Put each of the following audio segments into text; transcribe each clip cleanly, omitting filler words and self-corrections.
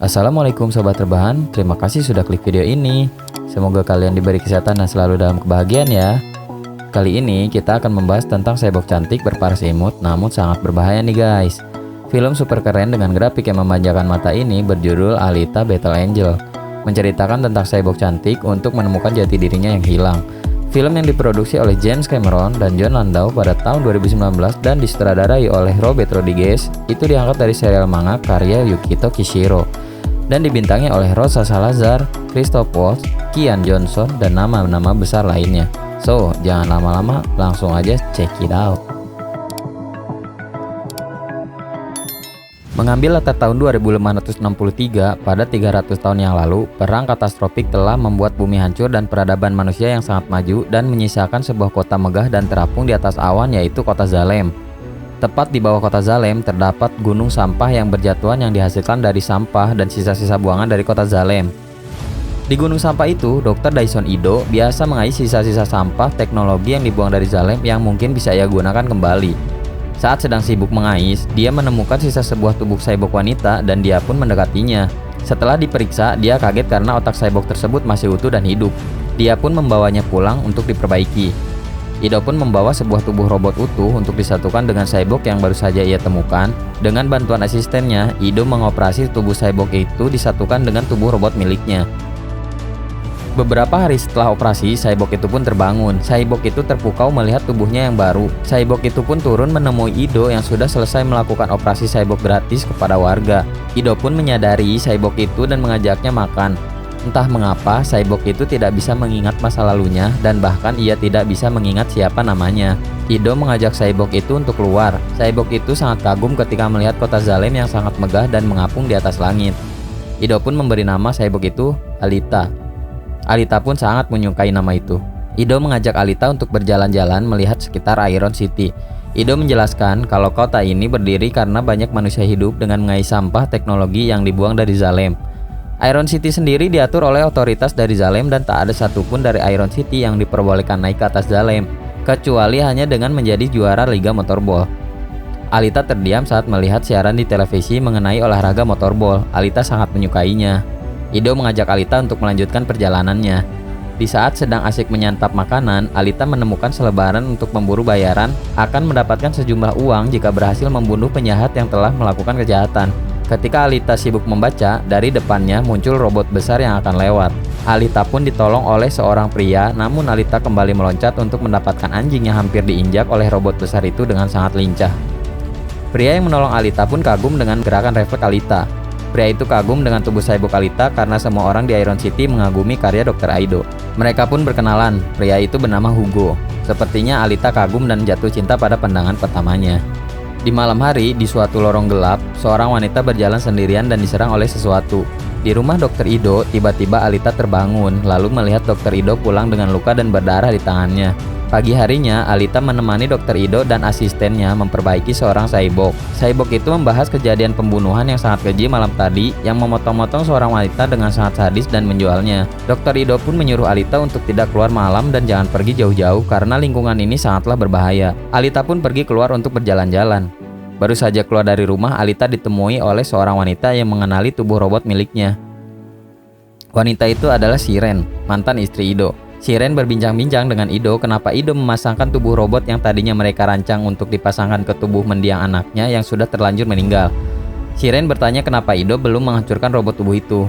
Assalamualaikum Sobat Rebahan, terima kasih sudah klik video ini. Semoga kalian diberi kesehatan dan selalu dalam kebahagiaan ya. Kali ini kita akan membahas tentang cyborg cantik berparas imut namun sangat berbahaya nih guys. Film super keren dengan grafik yang memanjakan mata ini berjudul Alita Battle Angel, menceritakan tentang cyborg cantik untuk menemukan jati dirinya yang hilang. Film yang diproduksi oleh James Cameron dan Jon Landau pada tahun 2019 dan disutradarai oleh Robert Rodriguez, itu diangkat dari serial manga karya Yukito Kishiro dan dibintangi oleh Rosa Salazar, Christoph Waltz, Kian Johnson, dan nama-nama besar lainnya. So, jangan lama-lama, langsung aja check it out. Mengambil latar tahun 2563, pada 300 tahun yang lalu, perang katastrofik telah membuat bumi hancur dan peradaban manusia yang sangat maju dan menyisakan sebuah kota megah dan terapung di atas awan, yaitu kota Zalem. Tepat di bawah kota Zalem terdapat gunung sampah yang berjatuhan yang dihasilkan dari sampah dan sisa-sisa buangan dari kota Zalem. Di gunung sampah itu, Dr. Dyson Ido biasa mengais sisa-sisa sampah teknologi yang dibuang dari Zalem yang mungkin bisa ia gunakan kembali. Saat sedang sibuk mengais, dia menemukan sisa sebuah tubuh cyborg wanita dan dia pun mendekatinya. Setelah diperiksa, dia kaget karena otak cyborg tersebut masih utuh dan hidup. Dia pun membawanya pulang untuk diperbaiki. Ido pun membawa sebuah tubuh robot utuh untuk disatukan dengan cyborg yang baru saja ia temukan. Dengan bantuan asistennya, Ido mengoperasi tubuh cyborg itu disatukan dengan tubuh robot miliknya. Beberapa hari setelah operasi, cyborg itu pun terbangun. Cyborg itu terpukau melihat tubuhnya yang baru. Cyborg itu pun turun menemui Ido yang sudah selesai melakukan operasi cyborg gratis kepada warga. Ido pun menyadari cyborg itu dan mengajaknya makan. Entah mengapa, cyborg itu tidak bisa mengingat masa lalunya dan bahkan ia tidak bisa mengingat siapa namanya. Ido mengajak cyborg itu untuk keluar. Cyborg itu sangat kagum ketika melihat kota Zalem yang sangat megah dan mengapung di atas langit. Ido pun memberi nama cyborg itu Alita. Alita pun sangat menyukai nama itu. Ido mengajak Alita untuk berjalan-jalan melihat sekitar Iron City. Ido menjelaskan kalau kota ini berdiri karena banyak manusia hidup dengan mengais sampah teknologi yang dibuang dari Zalem. Iron City sendiri diatur oleh otoritas dari Zalem dan tak ada satupun dari Iron City yang diperbolehkan naik ke atas Zalem, kecuali hanya dengan menjadi juara Liga Motorball. Alita terdiam saat melihat siaran di televisi mengenai olahraga motorball. Alita sangat menyukainya. Ido mengajak Alita untuk melanjutkan perjalanannya. Di saat sedang asik menyantap makanan, Alita menemukan selebaran untuk memburu bayaran akan mendapatkan sejumlah uang jika berhasil membunuh penjahat yang telah melakukan kejahatan. Ketika Alita sibuk membaca, dari depannya muncul robot besar yang akan lewat. Alita pun ditolong oleh seorang pria, namun Alita kembali meloncat untuk mendapatkan anjing yang hampir diinjak oleh robot besar itu dengan sangat lincah. Pria yang menolong Alita pun kagum dengan gerakan refleks Alita. Pria itu kagum dengan tubuh cyborg Alita karena semua orang di Iron City mengagumi karya Dr. Ido. Mereka pun berkenalan. Pria itu bernama Hugo. Sepertinya Alita kagum dan jatuh cinta pada pandangan pertamanya. Di malam hari, di suatu lorong gelap, seorang wanita berjalan sendirian dan diserang oleh sesuatu. Di rumah Dr. Ido, tiba-tiba Alita terbangun, lalu melihat Dr. Ido pulang dengan luka dan berdarah di tangannya. Pagi harinya, Alita menemani Dr. Ido dan asistennya memperbaiki seorang cyborg. Cyborg itu membahas kejadian pembunuhan yang sangat keji malam tadi yang memotong-motong seorang wanita dengan sangat sadis dan menjualnya. Dr. Ido pun menyuruh Alita untuk tidak keluar malam dan jangan pergi jauh-jauh karena lingkungan ini sangatlah berbahaya. Alita pun pergi keluar untuk berjalan-jalan. Baru saja keluar dari rumah, Alita ditemui oleh seorang wanita yang mengenali tubuh robot miliknya. Wanita itu adalah Siren, mantan istri Ido. Siren berbincang-bincang dengan Ido kenapa Ido memasangkan tubuh robot yang tadinya mereka rancang untuk dipasangkan ke tubuh mendiang anaknya yang sudah terlanjur meninggal. Siren bertanya kenapa Ido belum menghancurkan robot tubuh itu.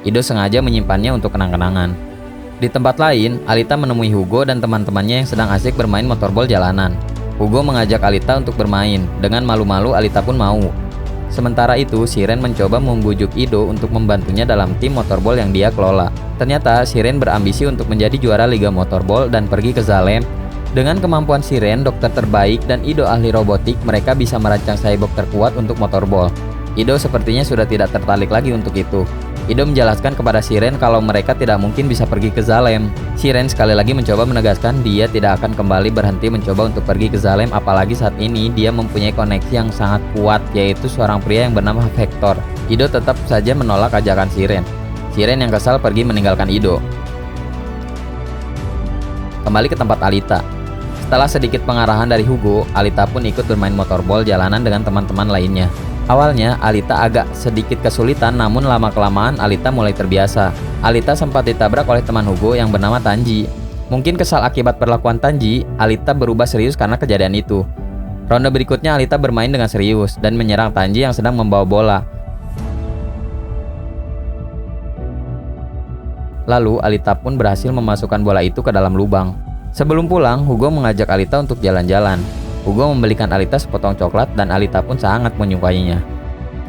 Ido sengaja menyimpannya untuk kenang-kenangan. Di tempat lain, Alita menemui Hugo dan teman-temannya yang sedang asik bermain motorball jalanan. Hugo mengajak Alita untuk bermain. Dengan malu-malu, Alita pun mau. Sementara itu, Siren mencoba membujuk Ido untuk membantunya dalam tim motorball yang dia kelola. Ternyata, Siren berambisi untuk menjadi juara Liga Motorball dan pergi ke Zalem. Dengan kemampuan Siren, dokter terbaik, dan Ido ahli robotik, mereka bisa merancang cyborg terkuat untuk motorball. Ido sepertinya sudah tidak tertarik lagi untuk itu. Ido menjelaskan kepada Siren kalau mereka tidak mungkin bisa pergi ke Zalem. Siren sekali lagi mencoba menegaskan dia tidak akan kembali berhenti mencoba untuk pergi ke Zalem, apalagi saat ini dia mempunyai koneksi yang sangat kuat, yaitu seorang pria yang bernama Vector. Ido tetap saja menolak ajakan Siren. Siren yang kesal pergi meninggalkan Ido. Kembali ke tempat Alita. Setelah sedikit pengarahan dari Hugo, Alita pun ikut bermain motorball jalanan dengan teman-teman lainnya. Awalnya, Alita agak sedikit kesulitan, namun lama-kelamaan Alita mulai terbiasa. Alita sempat ditabrak oleh teman Hugo yang bernama Tanji. Mungkin kesal akibat perlakuan Tanji, Alita berubah serius karena kejadian itu. Ronde berikutnya Alita bermain dengan serius dan menyerang Tanji yang sedang membawa bola. Lalu Alita pun berhasil memasukkan bola itu ke dalam lubang. Sebelum pulang, Hugo mengajak Alita untuk jalan-jalan. Hugo membelikan Alita sepotong coklat dan Alita pun sangat menyukainya.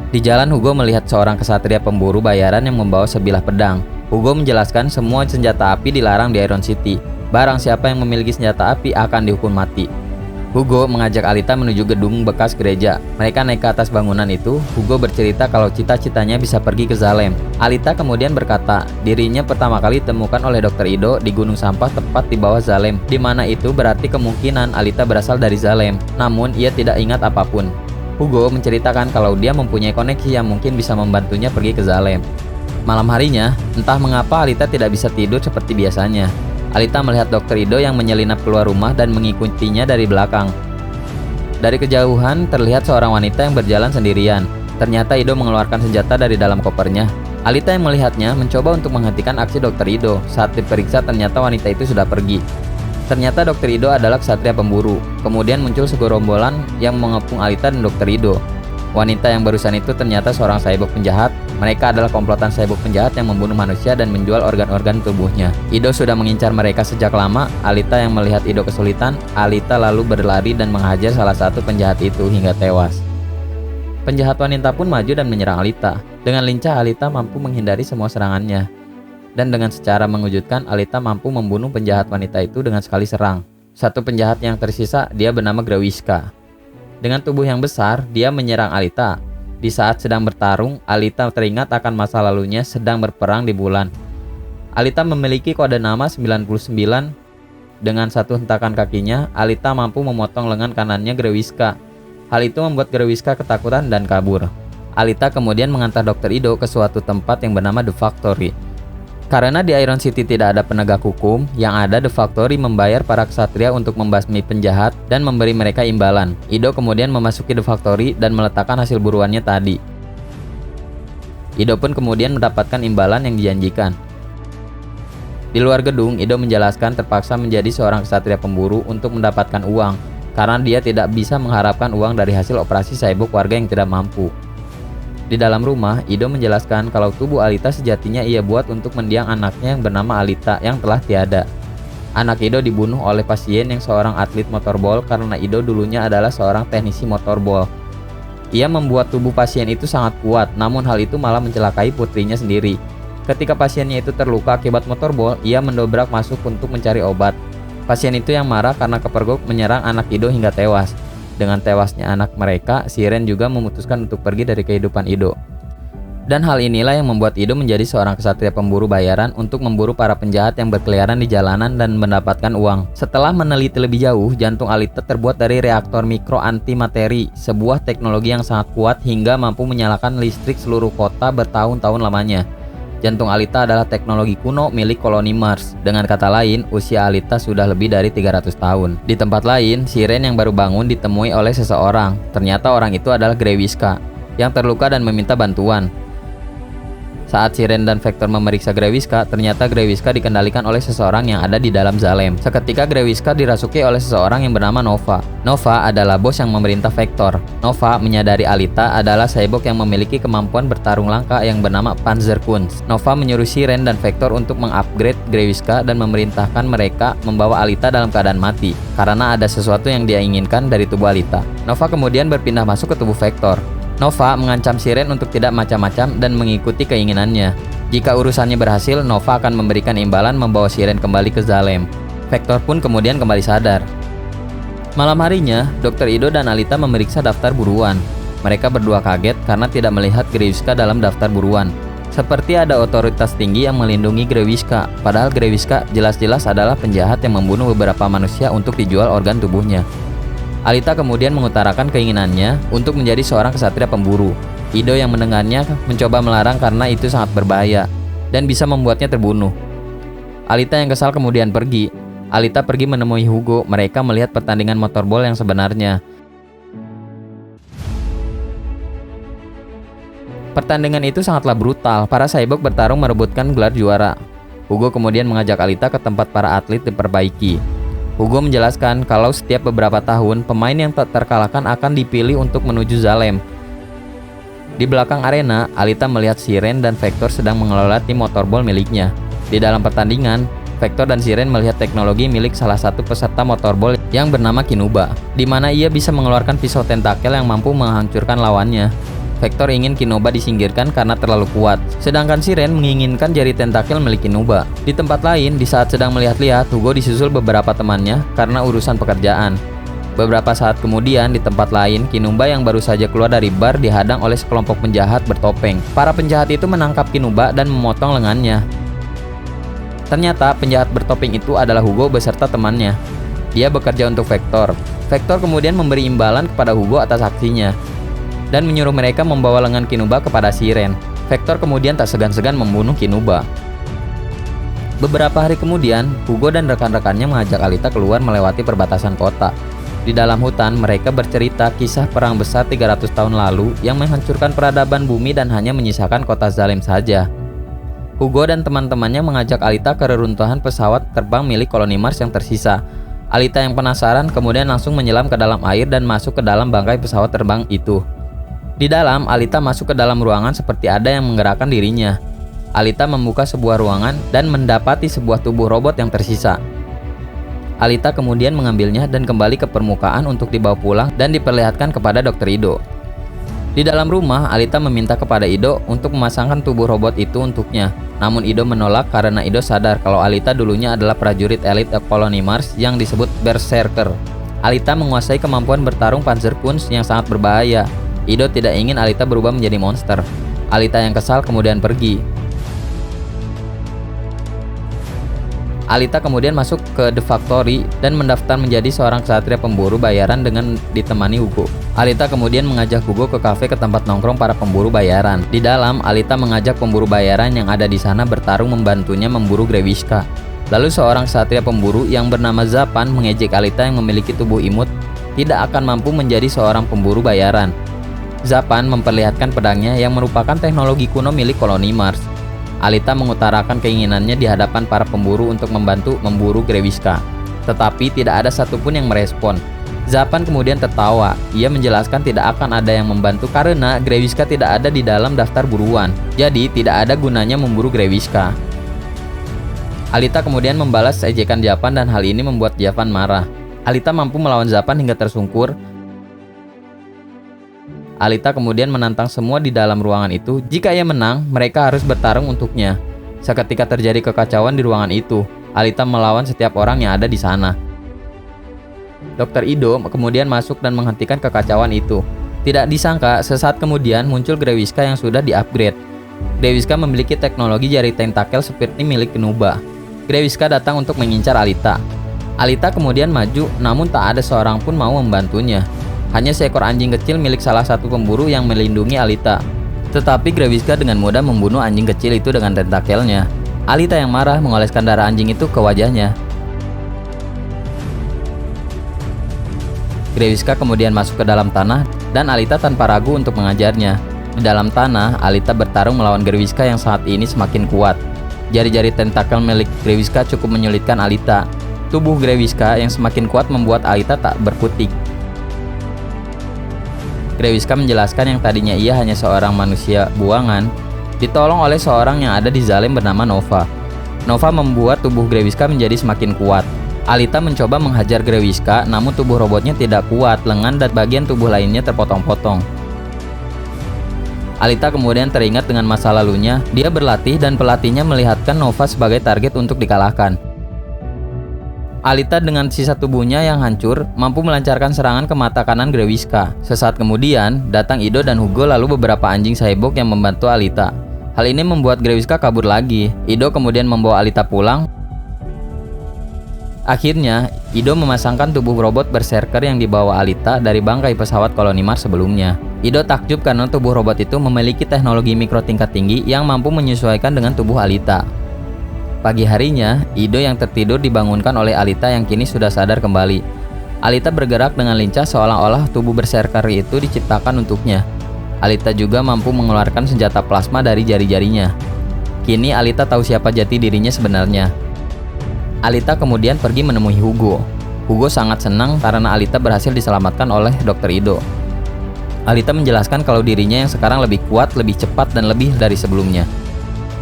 Di jalan, Hugo melihat seorang kesatria pemburu bayaran yang membawa sebilah pedang. Hugo menjelaskan semua senjata api dilarang di Iron City. Barang siapa yang memiliki senjata api akan dihukum mati. Hugo mengajak Alita menuju gedung bekas gereja. Mereka naik ke atas bangunan itu. Hugo bercerita kalau cita-citanya bisa pergi ke Salem. Alita kemudian berkata, dirinya pertama kali ditemukan oleh Dr. Ido di gunung sampah tepat di bawah Salem, di mana itu berarti kemungkinan Alita berasal dari Salem. Namun ia tidak ingat apapun. Hugo menceritakan kalau dia mempunyai koneksi yang mungkin bisa membantunya pergi ke Salem. Malam harinya, entah mengapa Alita tidak bisa tidur seperti biasanya. Alita melihat Dr. Ido yang menyelinap keluar rumah dan mengikutinya dari belakang. Dari kejauhan, terlihat seorang wanita yang berjalan sendirian. Ternyata Ido mengeluarkan senjata dari dalam kopernya. Alita yang melihatnya mencoba untuk menghentikan aksi Dr. Ido. Saat diperiksa, ternyata wanita itu sudah pergi. Ternyata Dr. Ido adalah ksatria pemburu. Kemudian muncul segerombolan yang mengepung Alita dan Dr. Ido. Wanita yang barusan itu ternyata seorang cyborg penjahat. Mereka adalah komplotan cyborg penjahat yang membunuh manusia dan menjual organ-organ tubuhnya. Ido sudah mengincar mereka sejak lama. Alita yang melihat Ido kesulitan, Alita lalu berlari dan menghajar salah satu penjahat itu hingga tewas. Penjahat wanita pun maju dan menyerang Alita. Dengan lincah, Alita mampu menghindari semua serangannya. Dan dengan secara mengejutkan, Alita mampu membunuh penjahat wanita itu dengan sekali serang. Satu penjahat yang tersisa, dia bernama Grawiska. Dengan tubuh yang besar, dia menyerang Alita. Di saat sedang bertarung, Alita teringat akan masa lalunya sedang berperang di bulan. Alita memiliki kode nama 99. Dengan satu hentakan kakinya, Alita mampu memotong lengan kanannya Grawiska. Hal itu membuat Grawiska ketakutan dan kabur. Alita kemudian mengantar Dr. Ido ke suatu tempat yang bernama The Factory. Karena di Iron City tidak ada penegak hukum, yang ada The Factory membayar para ksatria untuk membasmi penjahat dan memberi mereka imbalan. Ido kemudian memasuki The Factory dan meletakkan hasil buruannya tadi. Ido pun kemudian mendapatkan imbalan yang dijanjikan. Di luar gedung, Ido menjelaskan terpaksa menjadi seorang ksatria pemburu untuk mendapatkan uang, karena dia tidak bisa mengharapkan uang dari hasil operasi cyborg warga yang tidak mampu. Di dalam rumah, Ido menjelaskan kalau tubuh Alita sejatinya ia buat untuk mendiang anaknya yang bernama Alita yang telah tiada. Anak Ido dibunuh oleh pasien yang seorang atlet motorball karena Ido dulunya adalah seorang teknisi motorball. Ia membuat tubuh pasien itu sangat kuat, namun hal itu malah mencelakai putrinya sendiri. Ketika pasiennya itu terluka akibat motorball, ia mendobrak masuk untuk mencari obat. Pasien itu yang marah karena kepergok menyerang anak Ido hingga tewas. Dengan tewasnya anak mereka, Siren juga memutuskan untuk pergi dari kehidupan Ido. Dan hal inilah yang membuat Ido menjadi seorang ksatria pemburu bayaran untuk memburu para penjahat yang berkeliaran di jalanan dan mendapatkan uang. Setelah meneliti lebih jauh, jantung Alita terbuat dari reaktor mikro antimateri, sebuah teknologi yang sangat kuat hingga mampu menyalakan listrik seluruh kota bertahun-tahun lamanya. Jantung Alita adalah teknologi kuno milik koloni Mars. Dengan kata lain, usia Alita sudah lebih dari 300 tahun. Di tempat lain, Siren yang baru bangun ditemui oleh seseorang. Ternyata orang itu adalah Grawiska, yang terluka dan meminta bantuan. Saat Siren dan Vector memeriksa Grawiska, ternyata Grawiska dikendalikan oleh seseorang yang ada di dalam Salem. Seketika Grawiska dirasuki oleh seseorang yang bernama Nova. Nova adalah bos yang memerintah Vector. Nova menyadari Alita adalah cyborg yang memiliki kemampuan bertarung langka yang bernama Panzerkunst. Nova menyuruh Siren dan Vector untuk mengupgrade Grawiska dan memerintahkan mereka membawa Alita dalam keadaan mati, karena ada sesuatu yang dia inginkan dari tubuh Alita. Nova kemudian berpindah masuk ke tubuh Vector. Nova mengancam Siren untuk tidak macam-macam dan mengikuti keinginannya. Jika urusannya berhasil, Nova akan memberikan imbalan membawa Siren kembali ke Salem. Vector pun kemudian kembali sadar. Malam harinya, Dr. Ido dan Alita memeriksa daftar buruan. Mereka berdua kaget karena tidak melihat Grawiska dalam daftar buruan. Seperti ada otoritas tinggi yang melindungi Grawiska, padahal Grawiska jelas-jelas adalah penjahat yang membunuh beberapa manusia untuk dijual organ tubuhnya. Alita kemudian mengutarakan keinginannya untuk menjadi seorang ksatria pemburu. Ido yang mendengarnya mencoba melarang karena itu sangat berbahaya dan bisa membuatnya terbunuh. Alita yang kesal kemudian pergi. Alita pergi menemui Hugo. Mereka melihat pertandingan motorball yang sebenarnya. Pertandingan itu sangatlah brutal, para cyborg bertarung merebutkan gelar juara. Hugo kemudian mengajak Alita ke tempat para atlet diperbaiki. Hugo menjelaskan kalau setiap beberapa tahun, pemain yang tak terkalahkan akan dipilih untuk menuju Zalem. Di belakang arena, Alita melihat Siren dan Vector sedang mengelola tim motorball miliknya. Di dalam pertandingan, Vector dan Siren melihat teknologi milik salah satu peserta motorball yang bernama Kinuba, di mana ia bisa mengeluarkan pisau tentakel yang mampu menghancurkan lawannya. Vector ingin Kinuba disingkirkan karena terlalu kuat, sedangkan Siren menginginkan jari tentakel milik Kinuba. Di tempat lain, di saat sedang melihat-lihat, Hugo disusul beberapa temannya karena urusan pekerjaan. Beberapa saat kemudian, di tempat lain, Kinuba yang baru saja keluar dari bar dihadang oleh sekelompok penjahat bertopeng. Para penjahat itu menangkap Kinuba dan memotong lengannya. Ternyata penjahat bertopeng itu adalah Hugo beserta temannya. Dia bekerja untuk Vector. Vector kemudian memberi imbalan kepada Hugo atas aksinya dan menyuruh mereka membawa lengan Kinuba kepada Siren. Vector kemudian tak segan-segan membunuh Kinuba. Beberapa hari kemudian, Hugo dan rekan-rekannya mengajak Alita keluar melewati perbatasan kota. Di dalam hutan, mereka bercerita kisah perang besar 300 tahun lalu yang menghancurkan peradaban bumi dan hanya menyisakan kota Zalem saja. Hugo dan teman-temannya mengajak Alita ke reruntuhan pesawat terbang milik koloni Mars yang tersisa. Alita yang penasaran kemudian langsung menyelam ke dalam air dan masuk ke dalam bangkai pesawat terbang itu. Di dalam, Alita masuk ke dalam ruangan seperti ada yang menggerakkan dirinya. Alita membuka sebuah ruangan dan mendapati sebuah tubuh robot yang tersisa. Alita kemudian mengambilnya dan kembali ke permukaan untuk dibawa pulang dan diperlihatkan kepada Dr. Ido. Di dalam rumah, Alita meminta kepada Ido untuk memasangkan tubuh robot itu untuknya. Namun Ido menolak karena Ido sadar kalau Alita dulunya adalah prajurit elit koloni Mars yang disebut Berserker. Alita menguasai kemampuan bertarung Panzerkunst yang sangat berbahaya. Ido tidak ingin Alita berubah menjadi monster. Alita yang kesal kemudian pergi. Alita kemudian masuk ke The Factory dan mendaftar menjadi seorang ksatria pemburu bayaran dengan ditemani Hugo. Alita kemudian mengajak Hugo ke kafe ke tempat nongkrong para pemburu bayaran. Di dalam, Alita mengajak pemburu bayaran yang ada di sana bertarung membantunya memburu Greviska. Lalu seorang ksatria pemburu yang bernama Zapan mengejek Alita yang memiliki tubuh imut tidak akan mampu menjadi seorang pemburu bayaran. Zapan memperlihatkan pedangnya yang merupakan teknologi kuno milik koloni Mars. Alita mengutarakan keinginannya di hadapan para pemburu untuk membantu memburu Greviska. Tetapi tidak ada satupun yang merespon. Zapan kemudian tertawa. Ia menjelaskan tidak akan ada yang membantu karena Greviska tidak ada di dalam daftar buruan. Jadi tidak ada gunanya memburu Greviska. Alita kemudian membalas ejekan Zapan dan hal ini membuat Zapan marah. Alita mampu melawan Zapan hingga tersungkur. Alita kemudian menantang semua di dalam ruangan itu. Jika ia menang, mereka harus bertarung untuknya. Seketika terjadi kekacauan di ruangan itu. Alita melawan setiap orang yang ada di sana. Dr. Ido kemudian masuk dan menghentikan kekacauan itu. Tidak disangka, sesaat kemudian muncul Greviska yang sudah di-upgrade. Greviska memiliki teknologi jari tentakel seperti milik Kinuba. Greviska datang untuk mengincar Alita. Alita kemudian maju, namun tak ada seorang pun mau membantunya. Hanya seekor anjing kecil milik salah satu pemburu yang melindungi Alita. Tetapi Greviska dengan mudah membunuh anjing kecil itu dengan tentakelnya. Alita yang marah mengoleskan darah anjing itu ke wajahnya. Greviska kemudian masuk ke dalam tanah dan Alita tanpa ragu untuk mengajarnya. Di dalam tanah, Alita bertarung melawan Greviska yang saat ini semakin kuat. Jari-jari tentakel milik Greviska cukup menyulitkan Alita. Tubuh Greviska yang semakin kuat membuat Alita tak berkutik. Greviska menjelaskan yang tadinya ia hanya seorang manusia buangan, ditolong oleh seorang yang ada di Zalem bernama Nova. Nova membuat tubuh Greviska menjadi semakin kuat. Alita mencoba menghajar Greviska, namun tubuh robotnya tidak kuat, lengan dan bagian tubuh lainnya terpotong-potong. Alita kemudian teringat dengan masa lalunya. Dia berlatih dan pelatihnya melihatkan Nova sebagai target untuk dikalahkan. Alita dengan sisa tubuhnya yang hancur mampu melancarkan serangan ke mata kanan Greviska. Sesaat kemudian, datang Ido dan Hugo lalu beberapa anjing cyborg yang membantu Alita. Hal ini membuat Greviska kabur lagi. Ido kemudian membawa Alita pulang. Akhirnya, Ido memasangkan tubuh robot Berserker yang dibawa Alita dari bangkai pesawat koloni Mars sebelumnya. Ido takjub karena tubuh robot itu memiliki teknologi mikro tingkat tinggi yang mampu menyesuaikan dengan tubuh Alita. Pagi harinya, Ido yang tertidur dibangunkan oleh Alita yang kini sudah sadar kembali. Alita bergerak dengan lincah seolah-olah tubuh Berserker itu diciptakan untuknya. Alita juga mampu mengeluarkan senjata plasma dari jari-jarinya. Kini Alita tahu siapa jati dirinya sebenarnya. Alita kemudian pergi menemui Hugo. Hugo sangat senang karena Alita berhasil diselamatkan oleh Dr. Ido. Alita menjelaskan kalau dirinya yang sekarang lebih kuat, lebih cepat, dan lebih dari sebelumnya.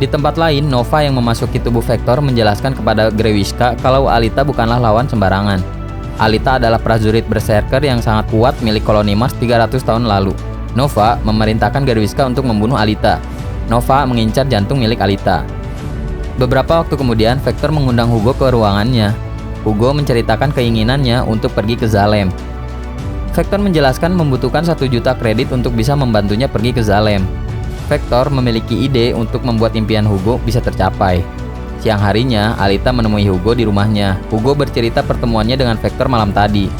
Di tempat lain, Nova yang memasuki tubuh Vector menjelaskan kepada Grewishka kalau Alita bukanlah lawan sembarangan. Alita adalah prajurit berserker yang sangat kuat milik koloni Mars 300 tahun lalu. Nova memerintahkan Grewishka untuk membunuh Alita. Nova mengincar jantung milik Alita. Beberapa waktu kemudian, Vector mengundang Hugo ke ruangannya. Hugo menceritakan keinginannya untuk pergi ke Zalem. Vector menjelaskan membutuhkan 1 juta kredit untuk bisa membantunya pergi ke Zalem. Vector memiliki ide untuk membuat impian Hugo bisa tercapai. Siang harinya, Alita menemui Hugo di rumahnya. Hugo bercerita pertemuannya dengan Vector malam tadi.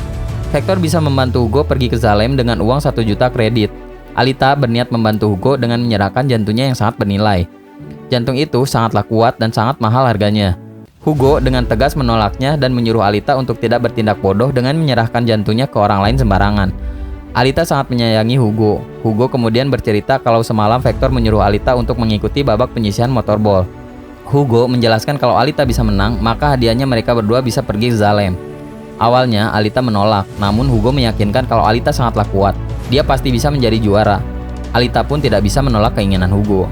Vector bisa membantu Hugo pergi ke Zalem dengan uang 1 juta kredit. Alita berniat membantu Hugo dengan menyerahkan jantungnya yang sangat bernilai. Jantung itu sangatlah kuat dan sangat mahal harganya. Hugo dengan tegas menolaknya dan menyuruh Alita untuk tidak bertindak bodoh dengan menyerahkan jantungnya ke orang lain sembarangan. Alita sangat menyayangi Hugo. Hugo kemudian bercerita kalau semalam Vector menyuruh Alita untuk mengikuti babak penyisihan motorball. Hugo menjelaskan kalau Alita bisa menang, maka hadiahnya mereka berdua bisa pergi ke Zalem. Awalnya Alita menolak, namun Hugo meyakinkan kalau Alita sangatlah kuat. Dia pasti bisa menjadi juara. Alita pun tidak bisa menolak keinginan Hugo.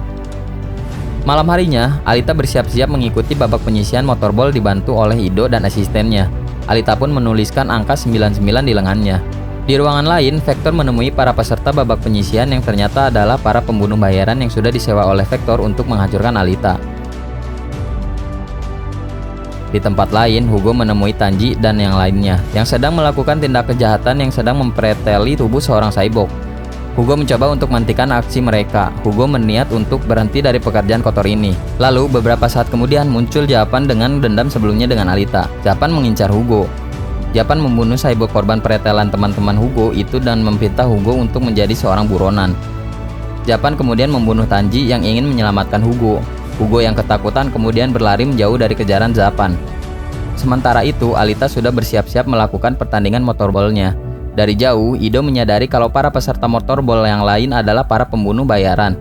Malam harinya, Alita bersiap-siap mengikuti babak penyisihan motorball dibantu oleh Ido dan asistennya. Alita pun menuliskan angka 99 di lengannya. Di ruangan lain, Vector menemui para peserta babak penyisihan yang ternyata adalah para pembunuh bayaran yang sudah disewa oleh Vector untuk menghancurkan Alita. Di tempat lain, Hugo menemui Tanji dan yang lainnya yang sedang melakukan tindak kejahatan yang sedang mempreteli tubuh seorang cyborg. Hugo mencoba untuk menghentikan aksi mereka. Hugo berniat untuk berhenti dari pekerjaan kotor ini. Lalu beberapa saat kemudian muncul Japan dengan dendam sebelumnya dengan Alita. Japan mengincar Hugo. Japan membunuh cyborg korban pretelan teman-teman Hugo itu dan meminta Hugo untuk menjadi seorang buronan. Japan kemudian membunuh Tanji yang ingin menyelamatkan Hugo. Hugo yang ketakutan kemudian berlari menjauh dari kejaran Japan. Sementara itu, Alita sudah bersiap-siap melakukan pertandingan motorballnya. Dari jauh, Ido menyadari kalau para peserta motorball yang lain adalah para pembunuh bayaran.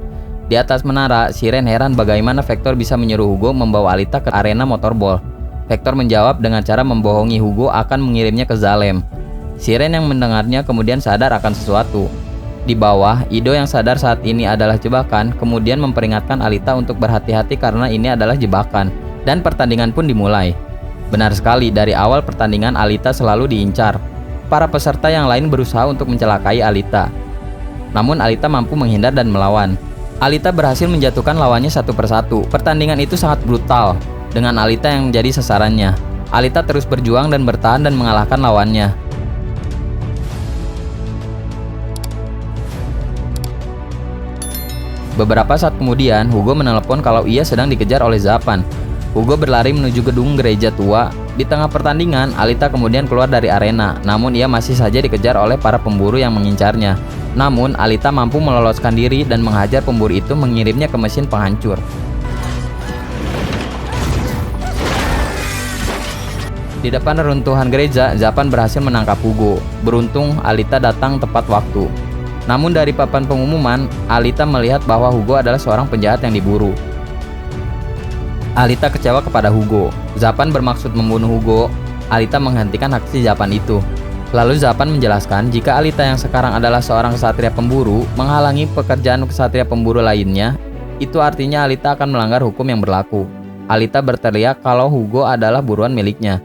Di atas menara, Siren heran bagaimana Vector bisa menyuruh Hugo membawa Alita ke arena motorball. Vector menjawab dengan cara membohongi Hugo akan mengirimnya ke Zalem. Siren yang mendengarnya kemudian sadar akan sesuatu. Di bawah, Ido yang sadar saat ini adalah jebakan, kemudian memperingatkan Alita untuk berhati-hati karena ini adalah jebakan, dan pertandingan pun dimulai. Benar sekali, dari awal pertandingan Alita selalu diincar. Para peserta yang lain berusaha untuk mencelakai Alita. Namun Alita mampu menghindar dan melawan. Alita berhasil menjatuhkan lawannya satu persatu. Pertandingan itu sangat brutal, dengan Alita yang menjadi sasarannya. Alita terus berjuang dan bertahan dan mengalahkan lawannya. Beberapa saat kemudian, Hugo menelepon kalau ia sedang dikejar oleh Zapan. Hugo berlari menuju gedung gereja tua. Di tengah pertandingan, Alita kemudian keluar dari arena, namun ia masih saja dikejar oleh para pemburu yang mengincarnya. Namun, Alita mampu meloloskan diri dan menghajar pemburu itu mengirimnya ke mesin penghancur. Di depan reruntuhan gereja, Zapan berhasil menangkap Hugo. Beruntung, Alita datang tepat waktu. Namun dari papan pengumuman, Alita melihat bahwa Hugo adalah seorang penjahat yang diburu. Alita kecewa kepada Hugo. Zapan bermaksud membunuh Hugo. Alita menghentikan aksi Zapan itu. Lalu Zapan menjelaskan jika Alita yang sekarang adalah seorang ksatria pemburu menghalangi pekerjaan ksatria pemburu lainnya, itu artinya Alita akan melanggar hukum yang berlaku. Alita berteriak kalau Hugo adalah buruan miliknya.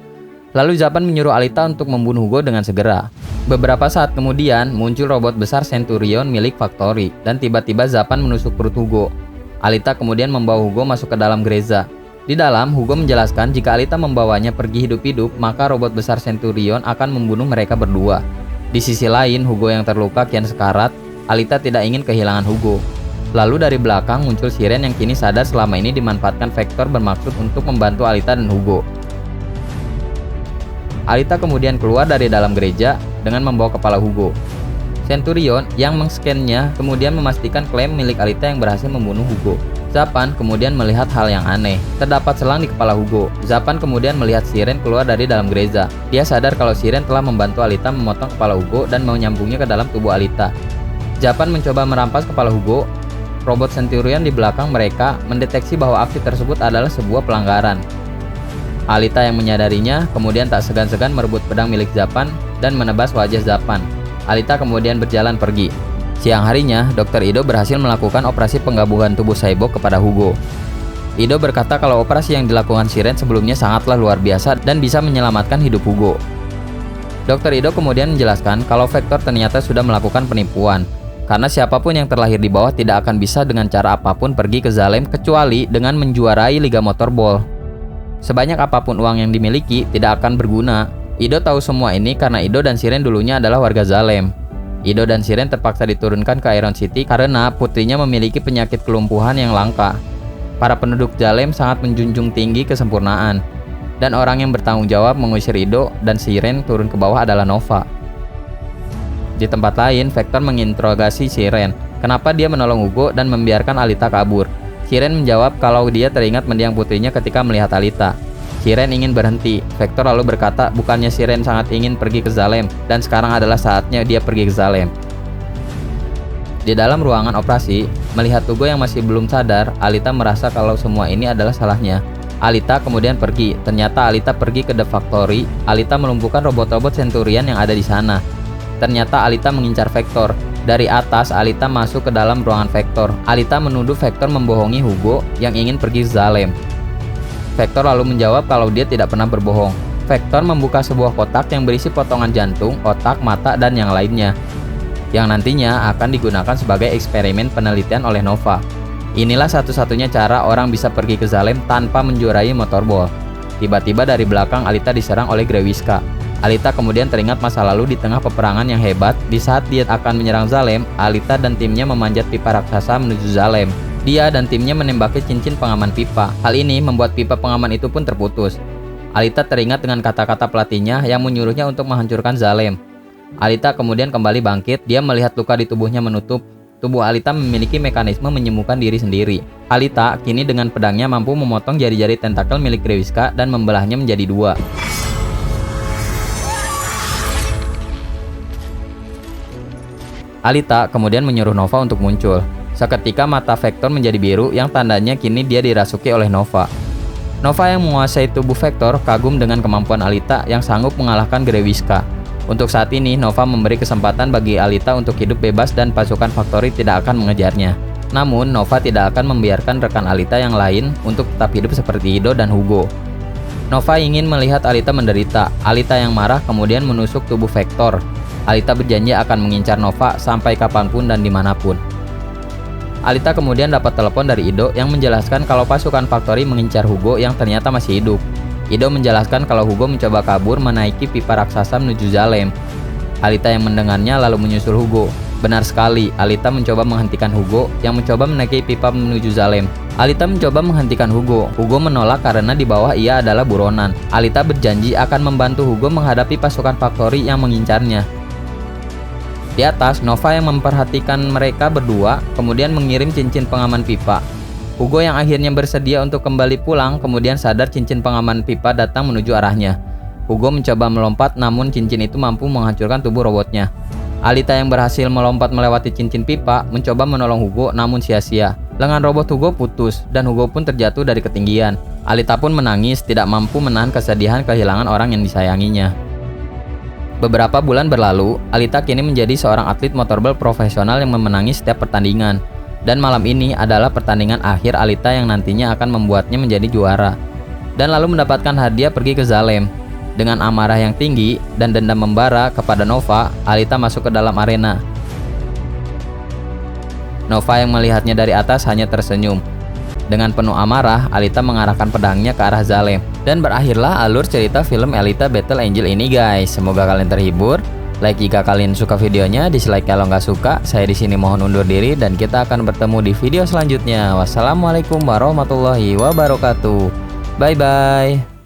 Lalu Zapan menyuruh Alita untuk membunuh Hugo dengan segera. Beberapa saat kemudian, muncul robot besar Centurion milik Factory, dan tiba-tiba Zapan menusuk perut Hugo. Alita kemudian membawa Hugo masuk ke dalam gereja. Di dalam, Hugo menjelaskan jika Alita membawanya pergi hidup-hidup, maka robot besar Centurion akan membunuh mereka berdua. Di sisi lain, Hugo yang terluka kian sekarat. Alita tidak ingin kehilangan Hugo. Lalu dari belakang muncul Siren yang kini sadar selama ini dimanfaatkan Vector bermaksud untuk membantu Alita dan Hugo. Alita kemudian keluar dari dalam gereja dengan membawa kepala Hugo. Centurion yang meng-scan-nya kemudian memastikan klaim milik Alita yang berhasil membunuh Hugo. Zapan kemudian melihat hal yang aneh. Terdapat selang di kepala Hugo. Zapan kemudian melihat Siren keluar dari dalam gereja. Dia sadar kalau Siren telah membantu Alita memotong kepala Hugo dan menyambungnya ke dalam tubuh Alita. Japan mencoba merampas kepala Hugo. Robot Centurion di belakang mereka mendeteksi bahwa aksi tersebut adalah sebuah pelanggaran. Alita yang menyadarinya kemudian tak segan-segan merebut pedang milik Japan dan menebas wajah Japan. Alita kemudian berjalan pergi. Siang harinya, Dr. Ido berhasil melakukan operasi penggabungan tubuh cyborg kepada Hugo. Ido berkata kalau operasi yang dilakukan Siren sebelumnya sangatlah luar biasa dan bisa menyelamatkan hidup Hugo. Dr. Ido kemudian menjelaskan kalau Vector ternyata sudah melakukan penipuan, karena siapapun yang terlahir di bawah tidak akan bisa dengan cara apapun pergi ke Zalem kecuali dengan menjuarai Liga Motorball. Sebanyak apapun uang yang dimiliki tidak akan berguna. Ido tahu semua ini karena Ido dan Siren dulunya adalah warga Zalem. Ido dan Siren terpaksa diturunkan ke Iron City karena putrinya memiliki penyakit kelumpuhan yang langka. Para penduduk Zalem sangat menjunjung tinggi kesempurnaan, dan orang yang bertanggung jawab mengusir Ido dan Siren turun ke bawah adalah Nova. Di tempat lain, Vector menginterogasi Siren, kenapa dia menolong Hugo dan membiarkan Alita kabur. Siren menjawab kalau dia teringat mendiang putrinya ketika melihat Alita. Siren ingin berhenti. Vector lalu berkata bukannya Siren sangat ingin pergi ke Zalem dan sekarang adalah saatnya dia pergi ke Zalem. Di dalam ruangan operasi, melihat Hugo yang masih belum sadar, Alita merasa kalau semua ini adalah salahnya. Alita kemudian pergi. Ternyata Alita pergi ke The Factory. Alita melumpuhkan robot-robot Centurion yang ada di sana. Ternyata Alita mengincar Vector. Dari atas, Alita masuk ke dalam ruangan Vector. Alita menuduh Vector membohongi Hugo yang ingin pergi ke Zalem. Vector lalu menjawab kalau dia tidak pernah berbohong. Vector membuka sebuah kotak yang berisi potongan jantung, otak, mata, dan yang lainnya, yang nantinya akan digunakan sebagai eksperimen penelitian oleh Nova. Inilah satu-satunya cara orang bisa pergi ke Zalem tanpa menjuarai motorball. Tiba-tiba dari belakang Alita diserang oleh Grewiska. Alita kemudian teringat masa lalu di tengah peperangan yang hebat. Di saat dia akan menyerang Zalem, Alita dan timnya memanjat pipa raksasa menuju Zalem. Dia dan timnya menembaki cincin pengaman pipa. Hal ini membuat pipa pengaman itu pun terputus. Alita teringat dengan kata-kata pelatihnya yang menyuruhnya untuk menghancurkan Zalem. Alita kemudian kembali bangkit. Dia melihat luka di tubuhnya menutup. Tubuh Alita memiliki mekanisme menyembuhkan diri sendiri. Alita kini dengan pedangnya mampu memotong jari-jari tentakel milik Grewiska dan membelahnya menjadi dua. Alita kemudian menyuruh Nova untuk muncul. Seketika mata Vector menjadi biru yang tandanya kini dia dirasuki oleh Nova. Nova yang menguasai tubuh Vector kagum dengan kemampuan Alita yang sanggup mengalahkan Grewiska. Untuk saat ini, Nova memberi kesempatan bagi Alita untuk hidup bebas dan pasukan Factory tidak akan mengejarnya. Namun, Nova tidak akan membiarkan rekan Alita yang lain untuk tetap hidup seperti Ido dan Hugo. Nova ingin melihat Alita menderita. Alita yang marah kemudian menusuk tubuh Vector. Alita berjanji akan mengincar Nova sampai kapanpun dan dimanapun. Alita kemudian dapat telepon dari Ido yang menjelaskan kalau pasukan Factory mengincar Hugo yang ternyata masih hidup. Ido menjelaskan kalau Hugo mencoba kabur menaiki pipa raksasa menuju Zalem. Alita yang mendengarnya lalu menyusul Hugo. Benar sekali, Alita mencoba menghentikan Hugo yang mencoba menaiki pipa menuju Zalem. Alita mencoba menghentikan Hugo. Hugo menolak karena di bawah ia adalah buronan. Alita berjanji akan membantu Hugo menghadapi pasukan Factory yang mengincarnya. Di atas, Nova yang memperhatikan mereka berdua kemudian mengirim cincin pengaman pipa. Hugo yang akhirnya bersedia untuk kembali pulang kemudian sadar cincin pengaman pipa datang menuju arahnya. Hugo mencoba melompat namun cincin itu mampu menghancurkan tubuh robotnya. Alita yang berhasil melompat melewati cincin pipa mencoba menolong Hugo namun sia-sia. Lengan robot Hugo putus dan Hugo pun terjatuh dari ketinggian. Alita pun menangis, tidak mampu menahan kesedihan kehilangan orang yang disayanginya. Beberapa bulan berlalu, Alita kini menjadi seorang atlet motorball profesional yang memenangi setiap pertandingan. Dan malam ini adalah pertandingan akhir Alita yang nantinya akan membuatnya menjadi juara. Dan lalu mendapatkan hadiah pergi ke Zalem. Dengan amarah yang tinggi dan dendam membara kepada Nova, Alita masuk ke dalam arena. Nova yang melihatnya dari atas hanya tersenyum. Dengan penuh amarah, Alita mengarahkan pedangnya ke arah Zalem. Dan berakhirlah alur cerita film Alita Battle Angel ini guys. Semoga kalian terhibur. Like jika kalian suka videonya, dislike kalau nggak suka. Saya di sini mohon undur diri dan kita akan bertemu di video selanjutnya. Wassalamualaikum warahmatullahi wabarakatuh. Bye bye.